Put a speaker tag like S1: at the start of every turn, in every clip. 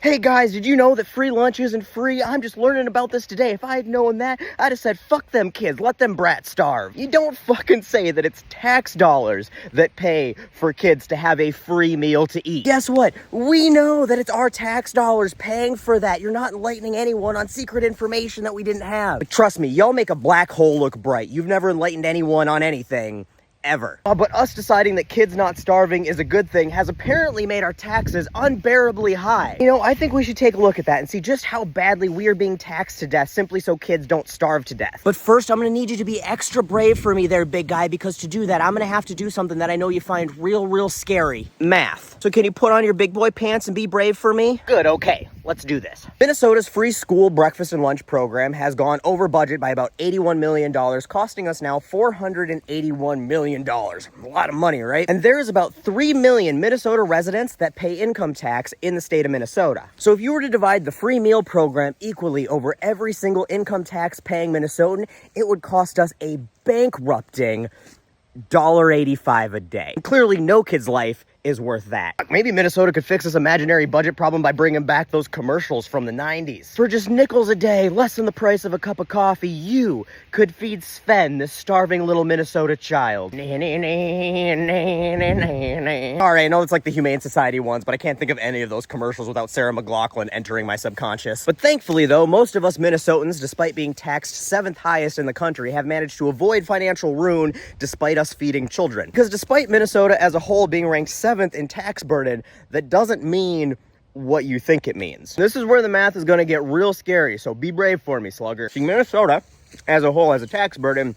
S1: Hey guys, did you know that free lunch isn't free? I'm just learning about this today. If I had known that, I'd have said fuck them kids, let them brats starve. You don't fucking say that it's tax dollars that pay for kids to have a free meal to eat. Guess what? We know that it's our tax dollars paying for that. You're not enlightening anyone on secret information that we didn't have. But trust me, y'all make a black hole look bright. You've never enlightened anyone on anything. Ever. But us deciding that kids not starving is a good thing has apparently made our taxes unbearably high. You know, I think we should take a look at that and see just how badly we are being taxed to death simply so kids don't starve to death. But first, I'm gonna need you to be extra brave for me there, big guy, because to do that, I'm gonna have to do something that I know you find real scary. Math. So can you put on your big boy pants and be brave for me? Good, okay. Let's do this. Minnesota's free school breakfast and lunch program has gone over budget by about $81 million, costing us now $481 million. A lot of money, right? And there is about 3 million Minnesota residents that pay income tax in the state of Minnesota. So if you were to divide the free meal program equally over every single income tax paying Minnesotan, it would cost us a bankrupting $1.85 a day. Clearly, no kid's life is worth that. Maybe Minnesota could fix this imaginary budget problem by bringing back those commercials from the 90s. For just nickels a day, less than the price of a cup of coffee, you could feed Sven, this starving little Minnesota child. Alright, I know it's like the Humane Society ones, but I can't think of any of those commercials without Sarah McLachlan entering my subconscious. But thankfully, though, most of us Minnesotans, despite being taxed 7th highest in the country, have managed to avoid financial ruin despite us feeding children. Because despite Minnesota as a whole being ranked 7th in tax burden, that doesn't mean what you think it means. This is where the math is going to get real scary, so be brave for me, slugger. See, Minnesota as a whole has a tax burden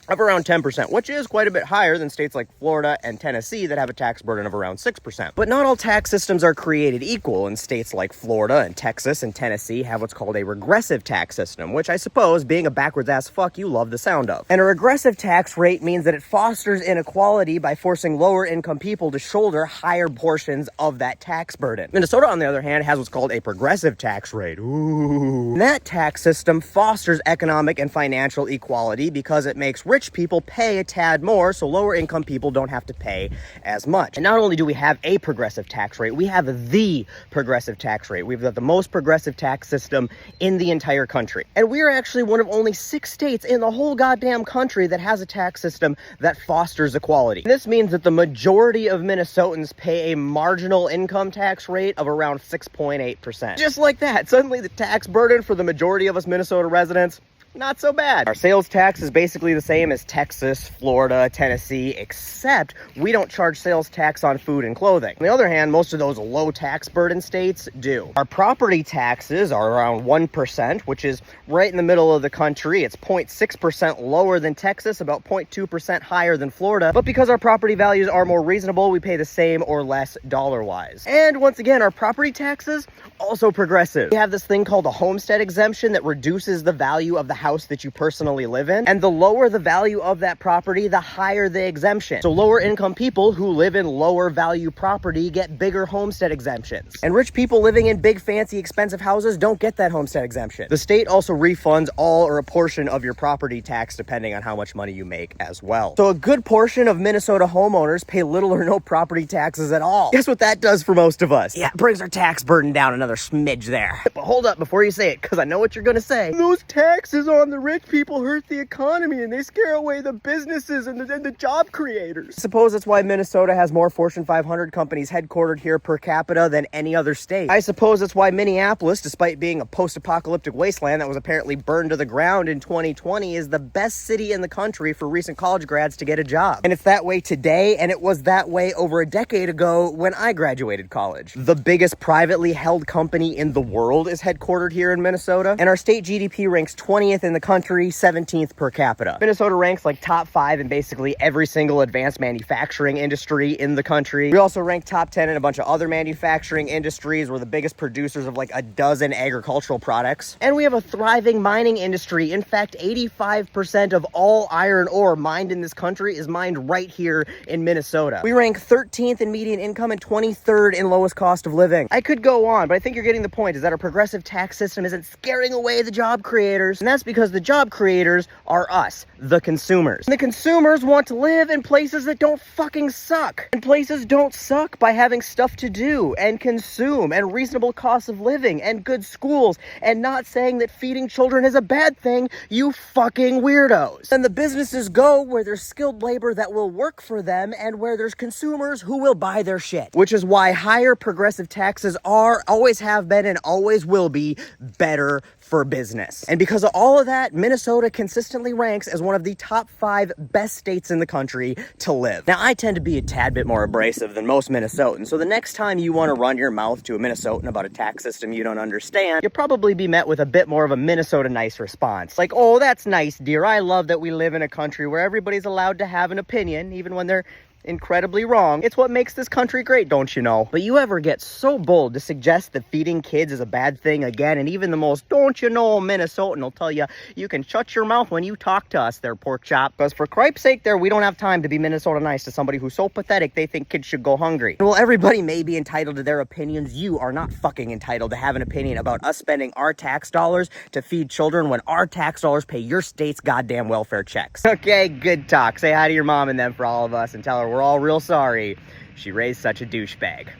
S1: of around 10%, which is quite a bit higher than states like Florida and Tennessee that have a tax burden of around 6%. But not all tax systems are created equal, and states like Florida and Texas and Tennessee have what's called a regressive tax system, which I suppose, being a backwards-ass fuck, you love the sound of. And a regressive tax rate means that it fosters inequality by forcing lower-income people to shoulder higher portions of that tax burden. Minnesota, on the other hand, has what's called a progressive tax rate. Ooh. And that tax system fosters economic and financial equality because it makes rich people pay a tad more so lower income people don't have to pay as much. And not only do we have a progressive tax rate, we have the progressive tax rate. We've got the most progressive tax system in the entire country. And we are actually one of only 6 states in the whole goddamn country that has a tax system that fosters equality. This means that the majority of Minnesotans pay a marginal income tax rate of around 6.8%. Just like that, suddenly the tax burden for the majority of us Minnesota residents, not so bad. Our sales tax is basically the same as Texas, Florida, Tennessee, except we don't charge sales tax on food and clothing. On the other hand, most of those low tax burden states do. Our property taxes are around 1%, which is right in the middle of the country. It's 0.6% lower than Texas, about 0.2% higher than Florida. But because our property values are more reasonable, we pay the same or less dollar-wise. And once again, our property taxes also progressive. We have this thing called a homestead exemption that reduces the value of the house that you personally live in, and the lower the value of that property, the higher the exemption. So lower income people who live in lower value property get bigger homestead exemptions, and rich people living in big fancy expensive houses don't get that homestead exemption. The state also refunds all or a portion of your property tax depending on how much money you make as well. So a good portion of Minnesota homeowners pay little or no property taxes at all. Guess what that does for most of us? Yeah, it brings our tax burden down another smidge there. But hold up before you say it, because I know what you're gonna say. Those taxes on the rich people hurt the economy and they scare away the businesses and the job creators. I suppose that's why Minnesota has more Fortune 500 companies headquartered here per capita than any other state. I suppose that's why Minneapolis, despite being a post-apocalyptic wasteland that was apparently burned to the ground in 2020, is the best city in the country for recent college grads to get a job. And it's that way today, and it was that way over a decade ago when I graduated college. The biggest privately held company in the world is headquartered here in Minnesota, and our state GDP ranks 20th in the country, 17th per capita. Minnesota ranks like top 5 in basically every single advanced manufacturing industry in the country. We also rank top 10 in a bunch of other manufacturing industries. We're the biggest producers of like a dozen agricultural products. And we have a thriving mining industry. In fact, 85% of all iron ore mined in this country is mined right here in Minnesota. We rank 13th in median income and 23rd in lowest cost of living. I could go on, but I think you're getting the point, is that our progressive tax system isn't scaring away the job creators. And that's because because the job creators are us, the consumers. And the consumers want to live in places that don't fucking suck. And places don't suck by having stuff to do and consume and reasonable costs of living and good schools and not saying that feeding children is a bad thing, you fucking weirdos. And the businesses go where there's skilled labor that will work for them and where there's consumers who will buy their shit. Which is why higher progressive taxes are, always have been, and always will be better for business. And because of all of that, Minnesota consistently ranks as one of the top 5 best states in the country to live. Now, I tend to be a tad bit more abrasive than most Minnesotans, so the next time you want to run your mouth to a Minnesotan about a tax system you don't understand, you'll probably be met with a bit more of a Minnesota nice response. Like, oh, that's nice, dear. I love that we live in a country where everybody's allowed to have an opinion, even when they're incredibly wrong. It's what makes this country great, don't you know? But you ever get so bold to suggest that feeding kids is a bad thing again, and even the most don't you know Minnesotan will tell you, you can shut your mouth when you talk to us there, pork chop. Because for cripe's sake there, we don't have time to be Minnesota nice to somebody who's so pathetic they think kids should go hungry. Well, everybody may be entitled to their opinions. You are not fucking entitled to have an opinion about us spending our tax dollars to feed children when our tax dollars pay your state's goddamn welfare checks. Okay, good talk. Say hi to your mom and them for all of us and tell her we're all real sorry she raised such a douchebag.